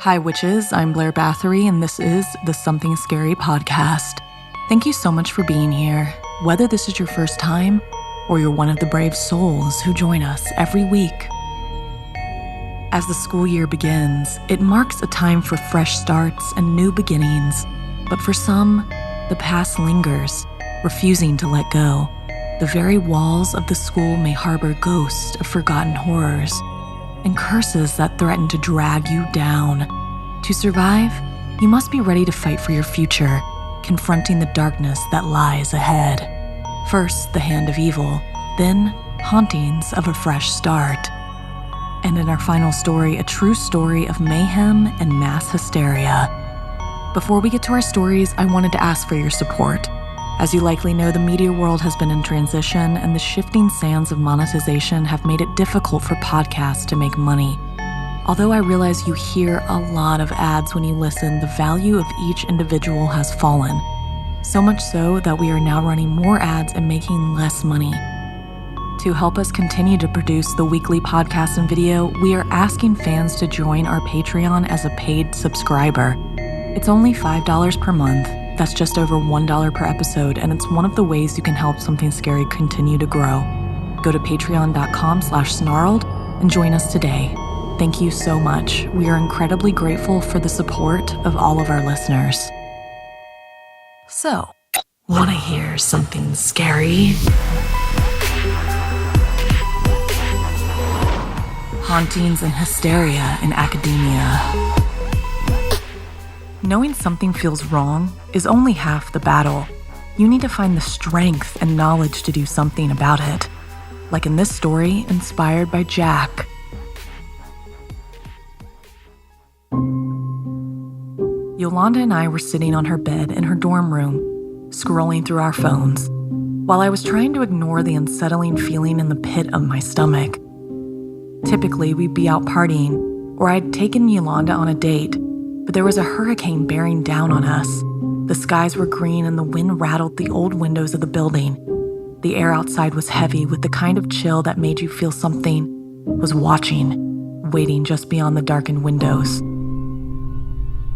Hi witches, I'm Blair Bathory and this is the Something Scary podcast. Thank you so much for being here. Whether this is your first time or you're one of the brave souls who join us every week. As the school year begins, it marks a time for fresh starts and new beginnings. But for some, the past lingers, refusing to let go. The very walls of the school may harbor ghosts of forgotten horrors and curses that threaten to drag you down. To survive, you must be ready to fight for your future, confronting the darkness that lies ahead. First, the hand of evil, then hauntings of a fresh start. And in our final story, a true story of mayhem and mass hysteria. Before we get to our stories, I wanted to ask for your support. As you likely know, the media world has been in transition, and the shifting sands of monetization have made it difficult for podcasts to make money. Although I realize you hear a lot of ads when you listen, the value of each individual has fallen. So much so that we are now running more ads and making less money. To help us continue to produce the weekly podcast and video, we are asking fans to join our Patreon as a paid subscriber. It's only $5 per month. That's just over $1 per episode, and it's one of the ways you can help Something Scary continue to grow. Go to patreon.com/snarled and join us today. Thank you so much. We are incredibly grateful for the support of all of our listeners. So, wanna hear something scary? Hauntings and hysteria in academia. Knowing something feels wrong is only half the battle. You need to find the strength and knowledge to do something about it. Like in this story, inspired by Jack. Yolanda and I were sitting on her bed in her dorm room, scrolling through our phones, while I was trying to ignore the unsettling feeling in the pit of my stomach. Typically, we'd be out partying, or I'd taken Yolanda on a date, but there was a hurricane bearing down on us. The skies were green and the wind rattled the old windows of the building. The air outside was heavy with the kind of chill that made you feel something was watching, waiting just beyond the darkened windows.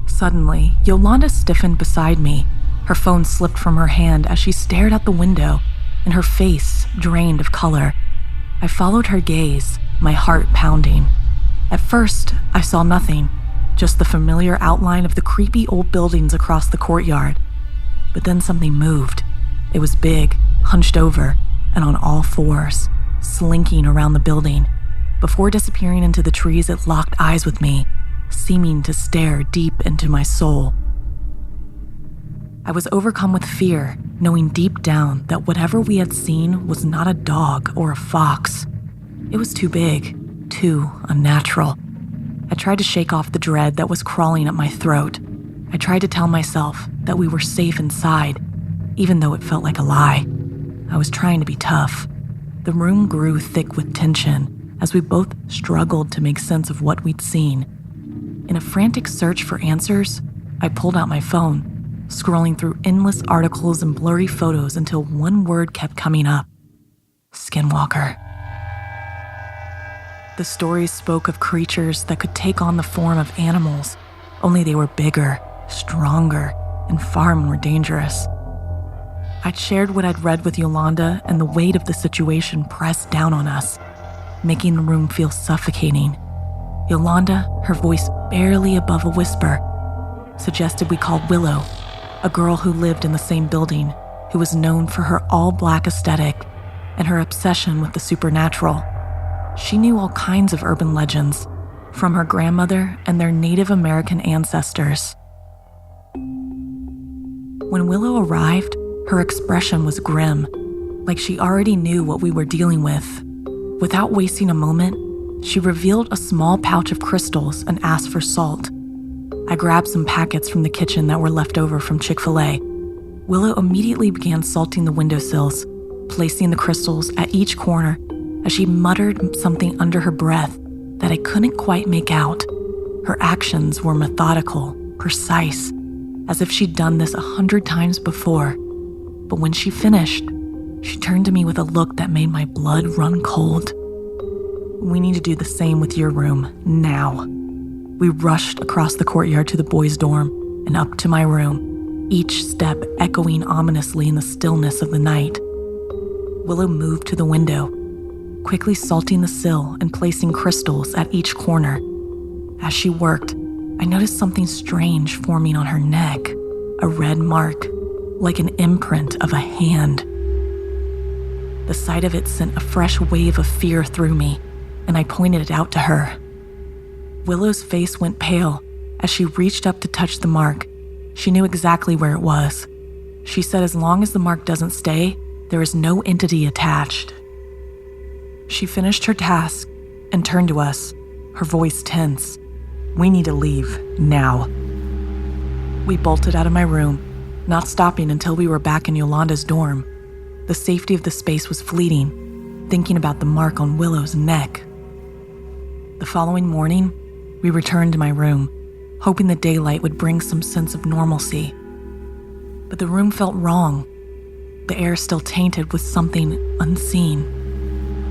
Suddenly, Yolanda stiffened beside me. Her phone slipped from her hand as she stared out the window, and her face drained of color. I followed her gaze, my heart pounding. At first, I saw nothing. Just the familiar outline of the creepy old buildings across the courtyard. But then something moved. It was big, hunched over, and on all fours, slinking around the building. Before disappearing into the trees, it locked eyes with me, seeming to stare deep into my soul. I was overcome with fear, knowing deep down that whatever we had seen was not a dog or a fox. It was too big, too unnatural. I tried to shake off the dread that was crawling up my throat. I tried to tell myself that we were safe inside, even though it felt like a lie. I was trying to be tough. The room grew thick with tension as we both struggled to make sense of what we'd seen. In a frantic search for answers, I pulled out my phone, scrolling through endless articles and blurry photos until one word kept coming up: skinwalker. The stories spoke of creatures that could take on the form of animals, only they were bigger, stronger, and far more dangerous. I'd shared what I'd read with Yolanda, and the weight of the situation pressed down on us, making the room feel suffocating. Yolanda, her voice barely above a whisper, suggested we call Willow, a girl who lived in the same building, who was known for her all-black aesthetic and her obsession with the supernatural. She knew all kinds of urban legends, from her grandmother and their Native American ancestors. When Willow arrived, her expression was grim, like she already knew what we were dealing with. Without wasting a moment, she revealed a small pouch of crystals and asked for salt. I grabbed some packets from the kitchen that were left over from Chick-fil-A. Willow immediately began salting the windowsills, placing the crystals at each corner as she muttered something under her breath that I couldn't quite make out. Her actions were methodical, precise, as if she'd done this 100 times before. But when she finished, she turned to me with a look that made my blood run cold. We need to do the same with your room, now. We rushed across the courtyard to the boys' dorm and up to my room, each step echoing ominously in the stillness of the night. Willow moved to the window, quickly salting the sill and placing crystals at each corner. As she worked, I noticed something strange forming on her neck, a red mark, like an imprint of a hand. The sight of it sent a fresh wave of fear through me, and I pointed it out to her. Willow's face went pale as she reached up to touch the mark. She knew exactly where it was. She said as long as the mark doesn't stay, there is no entity attached. She finished her task and turned to us, her voice tense. "We need to leave, now." We bolted out of my room, not stopping until we were back in Yolanda's dorm. The safety of the space was fleeting, thinking about the mark on Willow's neck. The following morning, we returned to my room, hoping the daylight would bring some sense of normalcy. But the room felt wrong, the air still tainted with something unseen.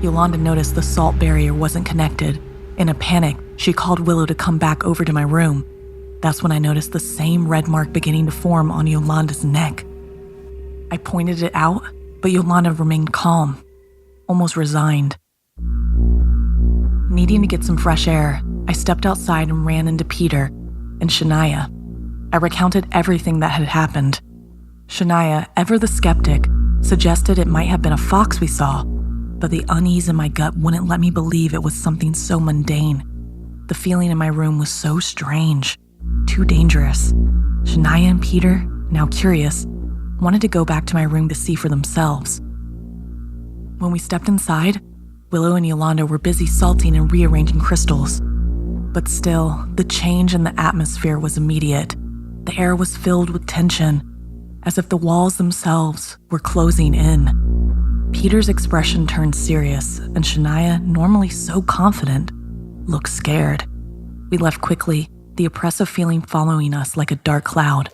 Yolanda noticed the salt barrier wasn't connected. In a panic, she called Willow to come back over to my room. That's when I noticed the same red mark beginning to form on Yolanda's neck. I pointed it out, but Yolanda remained calm, almost resigned. Needing to get some fresh air, I stepped outside and ran into Peter and Shania. I recounted everything that had happened. Shania, ever the skeptic, suggested it might have been a fox we saw, but the unease in my gut wouldn't let me believe it was something so mundane. The feeling in my room was so strange, too dangerous. Shania and Peter, now curious, wanted to go back to my room to see for themselves. When we stepped inside, Willow and Yolanda were busy salting and rearranging crystals. But still, the change in the atmosphere was immediate. The air was filled with tension, as if the walls themselves were closing in. Peter's expression turned serious, and Shania, normally so confident, looked scared. We left quickly, the oppressive feeling following us like a dark cloud.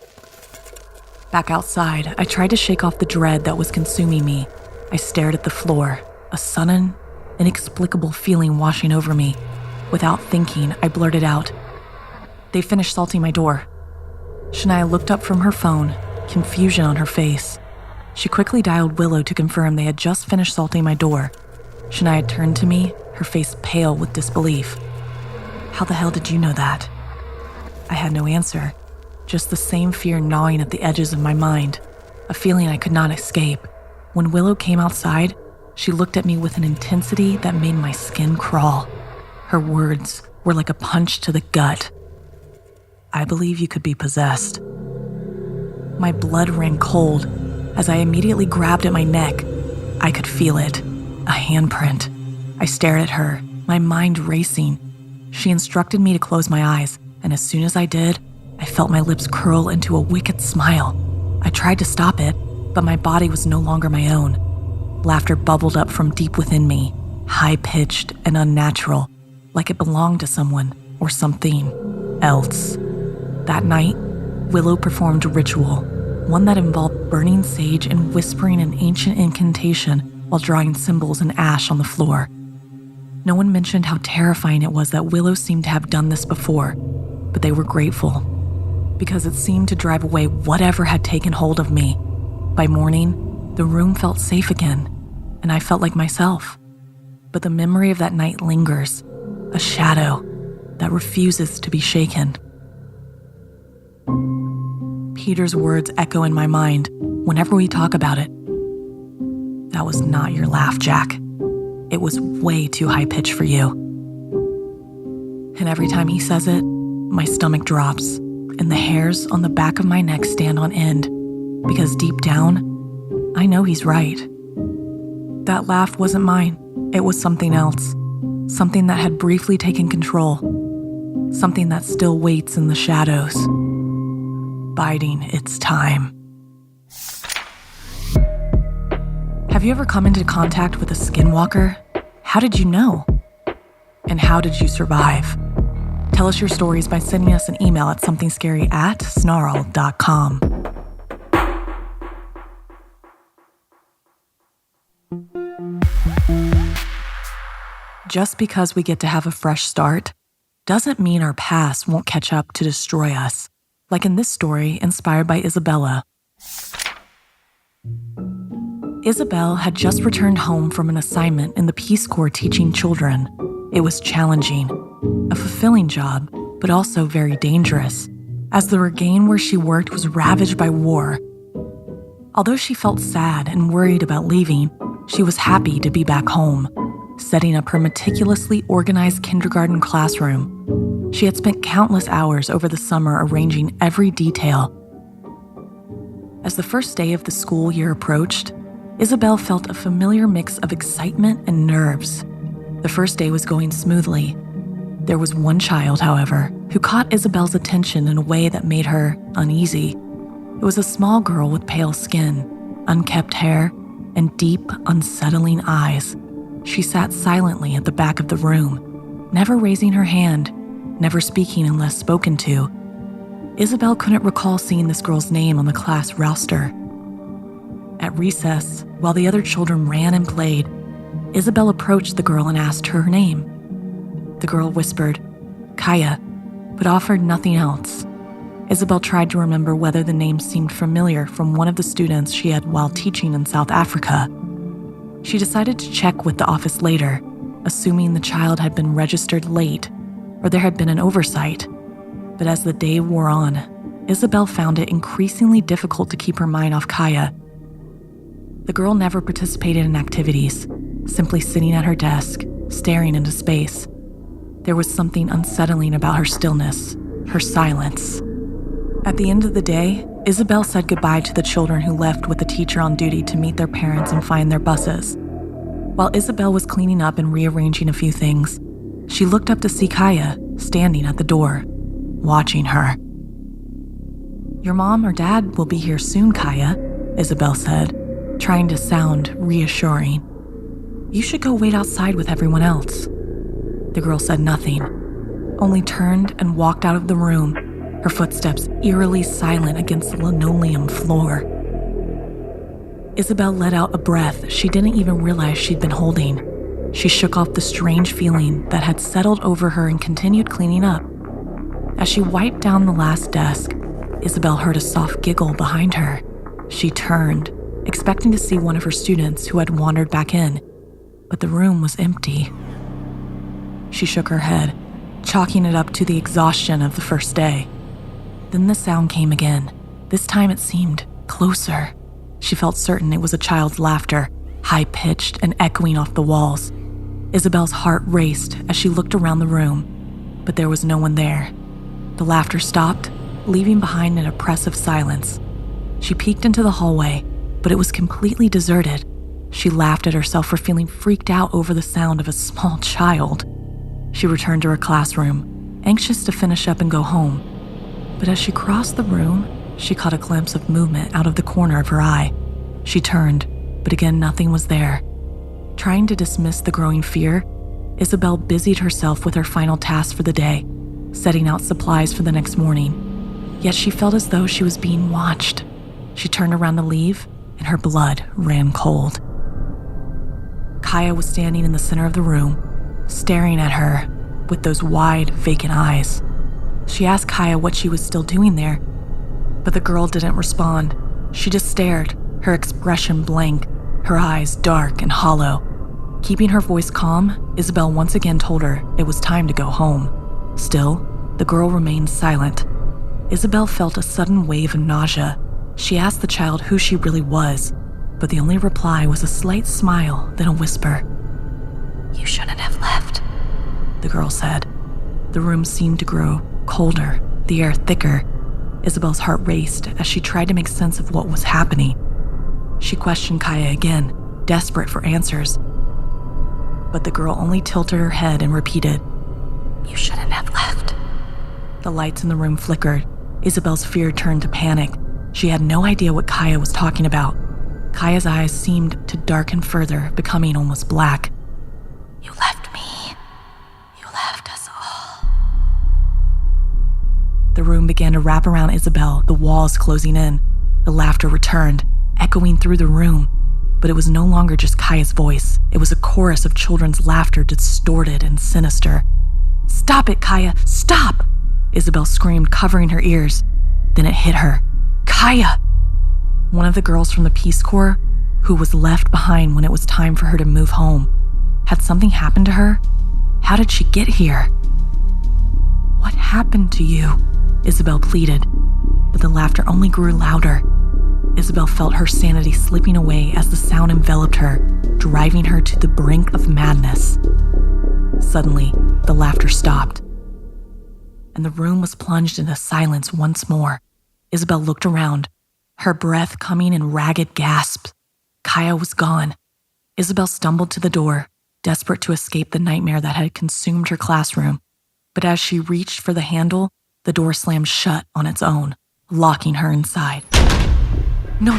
Back outside, I tried to shake off the dread that was consuming me. I stared at the floor, a sudden, inexplicable feeling washing over me. Without thinking, I blurted out, "They finished salting my door." Shania looked up from her phone, confusion on her face. She quickly dialed Willow to confirm they had just finished salting my door. Shania turned to me, her face pale with disbelief. "How the hell did you know that?" I had no answer, just the same fear gnawing at the edges of my mind, a feeling I could not escape. When Willow came outside, she looked at me with an intensity that made my skin crawl. Her words were like a punch to the gut. "I believe you could be possessed." My blood ran cold as I immediately grabbed at my neck. I could feel it, a handprint. I stared at her, my mind racing. She instructed me to close my eyes, and as soon as I did, I felt my lips curl into a wicked smile. I tried to stop it, but my body was no longer my own. Laughter bubbled up from deep within me, high-pitched and unnatural, like it belonged to someone or something else. That night, Willow performed a ritual, one that involved burning sage and whispering an ancient incantation while drawing symbols in ash on the floor. No one mentioned how terrifying it was that Willow seemed to have done this before, but they were grateful, because it seemed to drive away whatever had taken hold of me. By morning, the room felt safe again, and I felt like myself. But the memory of that night lingers, a shadow that refuses to be shaken. Peter's words echo in my mind whenever we talk about it. "That was not your laugh, Jack. It was way too high-pitched for you." And every time he says it, my stomach drops, and the hairs on the back of my neck stand on end, because deep down, I know he's right. That laugh wasn't mine. It was something else. Something that had briefly taken control. Something that still waits in the shadows, biding its time. Have you ever come into contact with a skinwalker? How did you know? And how did you survive? Tell us your stories by sending us an email at somethingscary@snarled.com. Just because we get to have a fresh start doesn't mean our past won't catch up to destroy us, like in this story inspired by Isabella. Isabel had just returned home from an assignment in the Peace Corps teaching children. It was challenging, a fulfilling job, but also very dangerous, as the regain where she worked was ravaged by war. Although she felt sad and worried about leaving, she was happy to be back home, setting up her meticulously organized kindergarten classroom. She had spent countless hours over the summer arranging every detail. As the first day of the school year approached, Isabel felt a familiar mix of excitement and nerves. The first day was going smoothly. There was one child, however, who caught Isabel's attention in a way that made her uneasy. It was a small girl with pale skin, unkempt hair, and deep, unsettling eyes. She sat silently at the back of the room, never raising her hand, never speaking unless spoken to. Isabel couldn't recall seeing this girl's name on the class roster. At recess, while the other children ran and played, Isabel approached the girl and asked her name. The girl whispered, "Kaya," but offered nothing else. Isabel tried to remember whether the name seemed familiar from one of the students she had while teaching in South Africa. She decided to check with the office later, assuming the child had been registered late or there had been an oversight. But as the day wore on, Isabel found it increasingly difficult to keep her mind off Kaya. The girl never participated in activities, simply sitting at her desk, staring into space. There was something unsettling about her stillness, her silence. At the end of the day, Isabel said goodbye to the children who left with the teacher on duty to meet their parents and find their buses. While Isabel was cleaning up and rearranging a few things, she looked up to see Kaya standing at the door, watching her. "Your mom or dad will be here soon, Kaya," Isabel said, trying to sound reassuring. "You should go wait outside with everyone else." The girl said nothing, only turned and walked out of the room, her footsteps eerily silent against the linoleum floor. Isabel let out a breath she didn't even realize she'd been holding. She shook off the strange feeling that had settled over her and continued cleaning up. As she wiped down the last desk, Isabel heard a soft giggle behind her. She turned, expecting to see one of her students who had wandered back in, but the room was empty. She shook her head, chalking it up to the exhaustion of the first day. Then the sound came again. This time it seemed closer. She felt certain it was a child's laughter, high-pitched and echoing off the walls. Isabel's heart raced as she looked around the room, but there was no one there. The laughter stopped, leaving behind an oppressive silence. She peeked into the hallway, but it was completely deserted. She laughed at herself for feeling freaked out over the sound of a small child. She returned to her classroom, anxious to finish up and go home. But as she crossed the room, she caught a glimpse of movement out of the corner of her eye. She turned, but again nothing was there. Trying to dismiss the growing fear, Isabel busied herself with her final task for the day, setting out supplies for the next morning. Yet she felt as though she was being watched. She turned around to leave, and her blood ran cold. Kaya was standing in the center of the room, staring at her with those wide, vacant eyes. She asked Kaya what she was still doing there, but the girl didn't respond. She just stared, her expression blank, her eyes dark and hollow. Keeping her voice calm, Isabel once again told her it was time to go home. Still, the girl remained silent. Isabel felt a sudden wave of nausea. She asked the child who she really was, but the only reply was a slight smile, then a whisper. "You shouldn't have left," the girl said. The room seemed to grow colder, the air thicker. Isabel's heart raced as she tried to make sense of what was happening. She questioned Kaya again, desperate for answers. But the girl only tilted her head and repeated, "You shouldn't have left." The lights in the room flickered. Isabel's fear turned to panic. She had no idea what Kaya was talking about. Kaya's eyes seemed to darken further, becoming almost black. "You left me. You left us all." The room began to wrap around Isabel, the walls closing in. The laughter returned, echoing through the room. But it was no longer just Kaya's voice. It was a chorus of children's laughter, distorted and sinister. "Stop it, Kaya, stop!" Isabel screamed, covering her ears. Then it hit her. Kaya! One of the girls from the Peace Corps, who was left behind when it was time for her to move home. Had something happened to her? How did she get here? "What happened to you?" Isabel pleaded, but the laughter only grew louder. Isabel felt her sanity slipping away as the sound enveloped her, driving her to the brink of madness. Suddenly, the laughter stopped, and the room was plunged into silence once more. Isabel looked around, her breath coming in ragged gasps. Kaya was gone. Isabel stumbled to the door, desperate to escape the nightmare that had consumed her classroom. But as she reached for the handle, the door slammed shut on its own, locking her inside. No,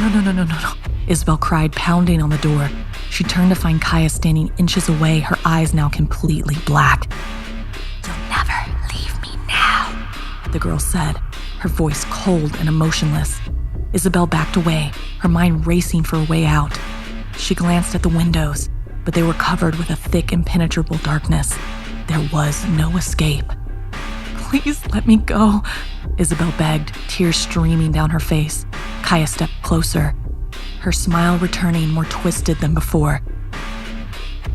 Isabel cried, pounding on the door. She turned to find Kaya standing inches away, her eyes now completely black. "You'll never leave me now," the girl said, her voice cold and emotionless. Isabel backed away, her mind racing for a way out. She glanced at the windows, but they were covered with a thick, impenetrable darkness. There was no escape. "Please let me go," Isabel begged, tears streaming down her face. Kaya stepped closer, her smile returning more twisted than before.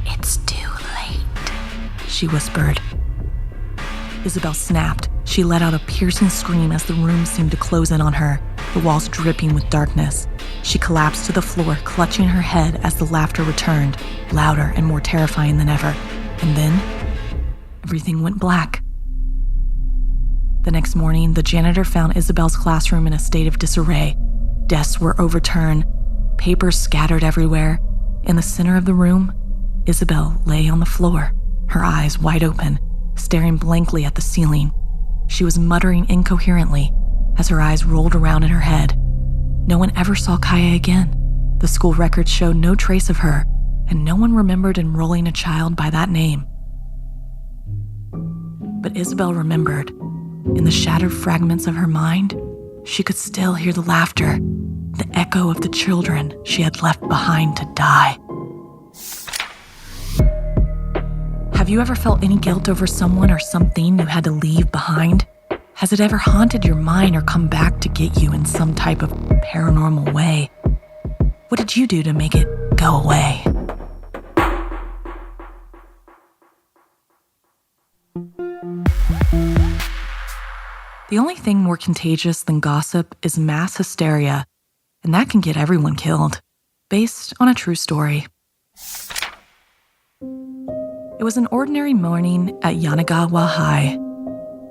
"It's too late," she whispered. Isabel snapped. She let out a piercing scream as the room seemed to close in on her, the walls dripping with darkness. She collapsed to the floor, clutching her head as the laughter returned, louder and more terrifying than ever. And then, everything went black. The next morning, the janitor found Isabel's classroom in a state of disarray. Desks were overturned, papers scattered everywhere. In the center of the room, Isabel lay on the floor, her eyes wide open, staring blankly at the ceiling. She was muttering incoherently as her eyes rolled around in her head. No one ever saw Kaya again. The school records showed no trace of her, and no one remembered enrolling a child by that name. But Isabel remembered. In the shattered fragments of her mind, she could still hear the laughter, the echo of the children she had left behind to die. Have you ever felt any guilt over someone or something you had to leave behind? Has it ever haunted your mind or come back to get you in some type of paranormal way? What did you do to make it go away? The only thing more contagious than gossip is mass hysteria, and that can get everyone killed. Based on a true story. It was an ordinary morning at Yanagawa High,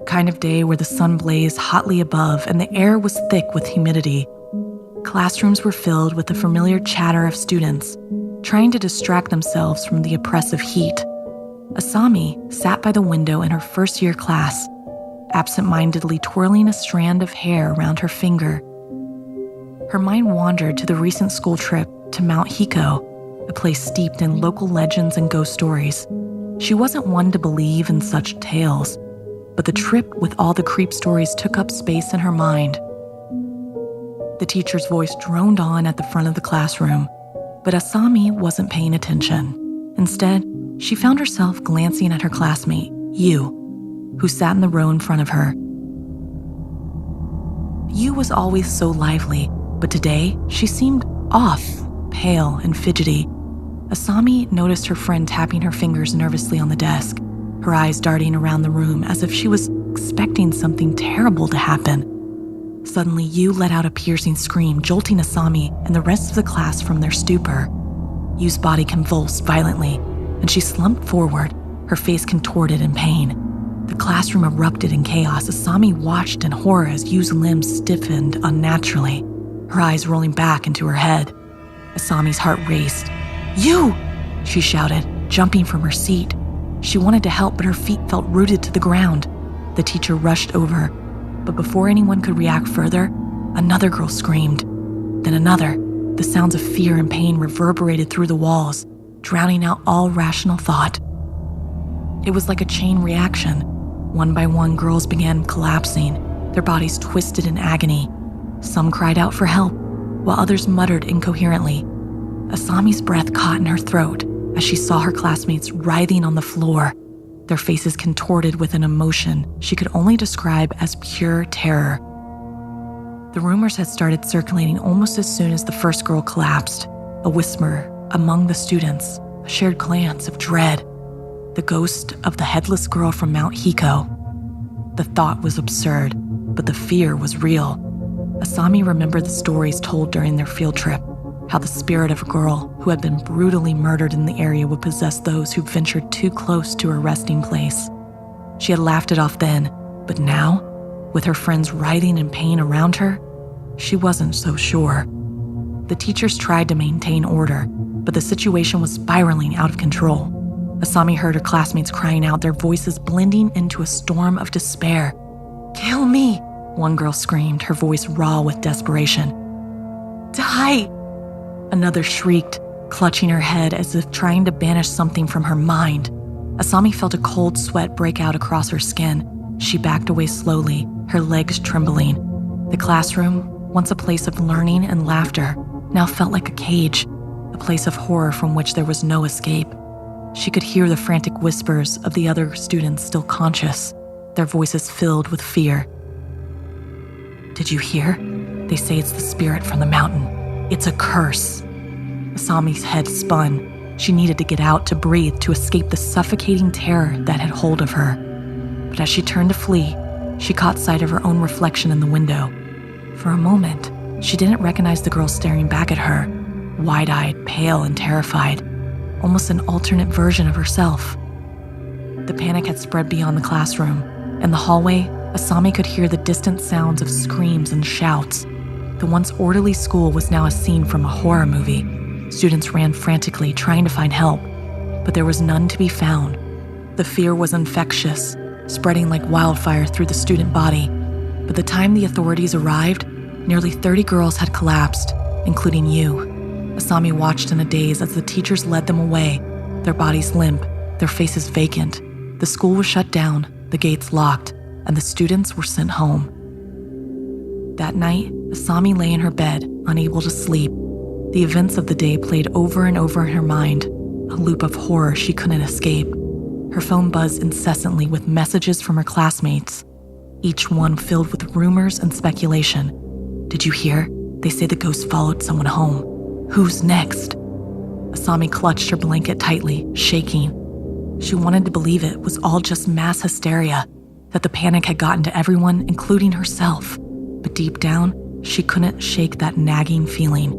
kind of day where the sun blazed hotly above and the air was thick with humidity. Classrooms were filled with the familiar chatter of students, trying to distract themselves from the oppressive heat. Asami sat by the window in her first-year class, absent-mindedly twirling a strand of hair around her finger. Her mind wandered to the recent school trip to Mount Hiko, a place steeped in local legends and ghost stories. She wasn't one to believe in such tales, but the trip with all the creep stories took up space in her mind. The teacher's voice droned on at the front of the classroom, but Asami wasn't paying attention. Instead, she found herself glancing at her classmate, Yu, who sat in the row in front of her. Yu was always so lively, but today she seemed off, pale and fidgety. Asami noticed her friend tapping her fingers nervously on the desk, her eyes darting around the room as if she was expecting something terrible to happen. Suddenly, Yu let out a piercing scream, jolting Asami and the rest of the class from their stupor. Yu's body convulsed violently, and she slumped forward, her face contorted in pain. The classroom erupted in chaos. Asami watched in horror as Yu's limbs stiffened unnaturally, her eyes rolling back into her head. Asami's heart raced. "Yu!" she shouted, jumping from her seat. She wanted to help, but her feet felt rooted to the ground. The teacher rushed over, but before anyone could react further, another girl screamed. Then another. The sounds of fear and pain reverberated through the walls, drowning out all rational thought. It was like a chain reaction. One by one, girls began collapsing, their bodies twisted in agony. Some cried out for help, while others muttered incoherently. Asami's breath caught in her throat as she saw her classmates writhing on the floor. their faces contorted with an emotion she could only describe as pure terror. The rumors had started circulating almost as soon as the first girl collapsed. A whisper among the students, a shared glance of dread. The ghost of the headless girl from Mount Hiko. The thought was absurd, but the fear was real. Asami remembered the stories told during their field trip, how the spirit of a girl who had been brutally murdered in the area would possess those who ventured too close to her resting place. She had laughed it off then, but now, with her friends writhing in pain around her, she wasn't so sure. The teachers tried to maintain order, but the situation was spiraling out of control. Asami heard her classmates crying out, their voices blending into a storm of despair. "Kill me!" one girl screamed, her voice raw with desperation. "Die!" Another shrieked, clutching her head as if trying to banish something from her mind. Asami felt a cold sweat break out across her skin. She backed away slowly, her legs trembling. The classroom, once a place of learning and laughter, now felt like a cage, a place of horror from which there was no escape. She could hear the frantic whispers of the other students still conscious, their voices filled with fear. "Did you hear? They say it's the spirit from the mountain. It's a curse." Asami's head spun. She needed to get out, to breathe, to escape the suffocating terror that had hold of her. But as she turned to flee, she caught sight of her own reflection in the window. For a moment, she didn't recognize the girl staring back at her, wide-eyed, pale, and terrified, almost an alternate version of herself. The panic had spread beyond the classroom. In the hallway, Asami could hear the distant sounds of screams and shouts. The once orderly school was now a scene from a horror movie. Students ran frantically, trying to find help, but there was none to be found. The fear was infectious, spreading like wildfire through the student body. By the time the authorities arrived, nearly 30 girls had collapsed, including you. Asami watched in a daze as the teachers led them away, their bodies limp, their faces vacant. The school was shut down, the gates locked, and the students were sent home. That night, Asami lay in her bed, unable to sleep. The events of the day played over and over in her mind, a loop of horror she couldn't escape. Her phone buzzed incessantly with messages from her classmates, each one filled with rumors and speculation. "Did you hear? They say the ghost followed someone home. Who's next?" Asami clutched her blanket tightly, shaking. She wanted to believe it was all just mass hysteria, that the panic had gotten to everyone, including herself. But deep down, she couldn't shake that nagging feeling.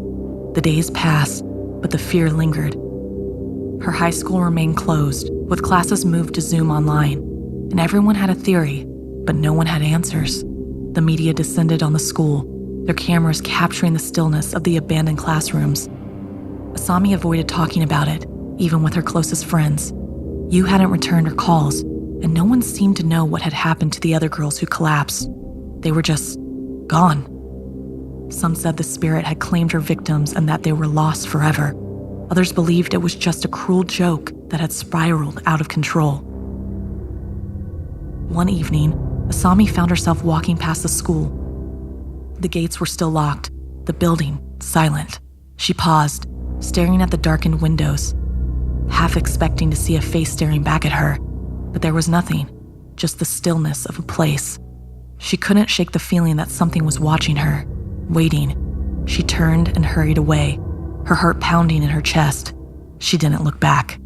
The days passed, but the fear lingered. Her high school remained closed, with classes moved to Zoom online, and everyone had a theory, but no one had answers. The media descended on the school, their cameras capturing the stillness of the abandoned classrooms. Asami avoided talking about it, even with her closest friends. You hadn't returned her calls, and no one seemed to know what had happened to the other girls who collapsed. They were just gone. Some said the spirit had claimed her victims and that they were lost forever. Others believed it was just a cruel joke that had spiraled out of control. One evening, Asami found herself walking past the school. The gates were still locked, the building silent. She paused, staring at the darkened windows, half expecting to see a face staring back at her, but there was nothing, just the stillness of a place. She couldn't shake the feeling that something was watching her, waiting. She turned and hurried away, her heart pounding in her chest. She didn't look back.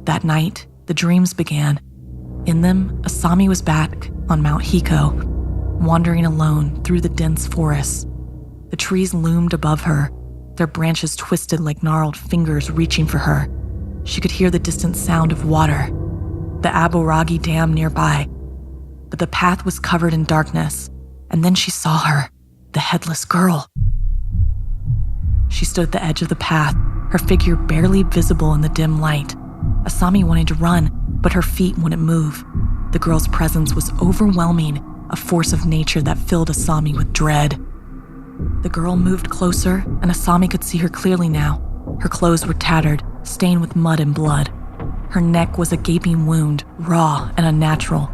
That night, the dreams began. In them, Asami was back on Mount Hiko, wandering alone through the dense forests. The trees loomed above her, their branches twisted like gnarled fingers reaching for her. She could hear the distant sound of water, the Aboragi Dam nearby. But the path was covered in darkness, and then she saw her, the headless girl. She stood at the edge of the path, her figure barely visible in the dim light. Asami wanted to run, but her feet wouldn't move. The girl's presence was overwhelming, a force of nature that filled Asami with dread. The girl moved closer, and Asami could see her clearly now. Her clothes were tattered, stained with mud and blood. Her neck was a gaping wound, raw and unnatural.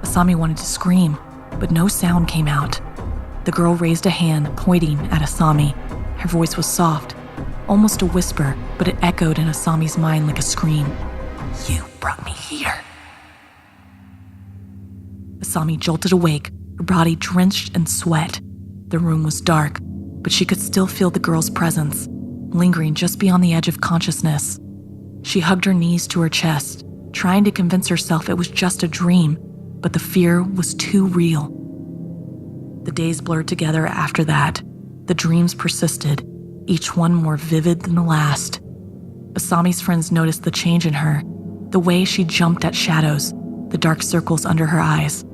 Asami wanted to scream, but no sound came out. The girl raised a hand, pointing at Asami. Her voice was soft, almost a whisper, but it echoed in Asami's mind like a scream. "You brought me here." Asami jolted awake, her body drenched in sweat. The room was dark, but she could still feel the girl's presence, lingering just beyond the edge of consciousness. She hugged her knees to her chest, trying to convince herself it was just a dream, but the fear was too real. The days blurred together after that. The dreams persisted, each one more vivid than the last. Asami's friends noticed the change in her, the way she jumped at shadows, the dark circles under her eyes.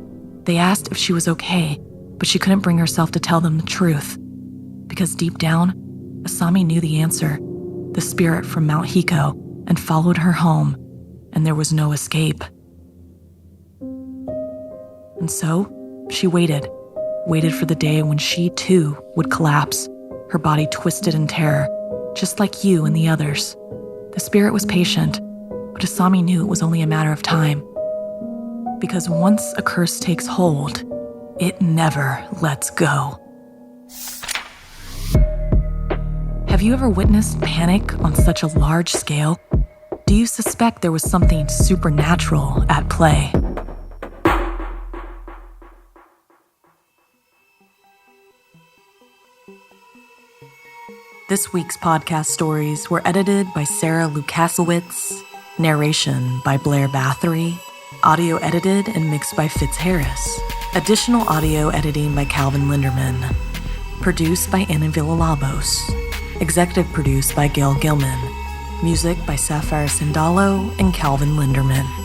They asked if she was okay, but she couldn't bring herself to tell them the truth. Because deep down, Asami knew the answer, the spirit from Mount Hiko, and followed her home, and there was no escape. And so, she waited for the day when she too would collapse, her body twisted in terror, just like you and the others. The spirit was patient, but Asami knew it was only a matter of time. Because once a curse takes hold, it never lets go. Have you ever witnessed panic on such a large scale? Do you suspect there was something supernatural at play? This week's podcast stories were edited by Sarah Lukasiewicz, narration by Blair Bathory, audio edited and mixed by Fitz Harris, additional audio editing by Calvin Linderman, produced by Anna Villalobos, executive produced by Gail Gilman, music by Sapphire Sindalo and Calvin Linderman.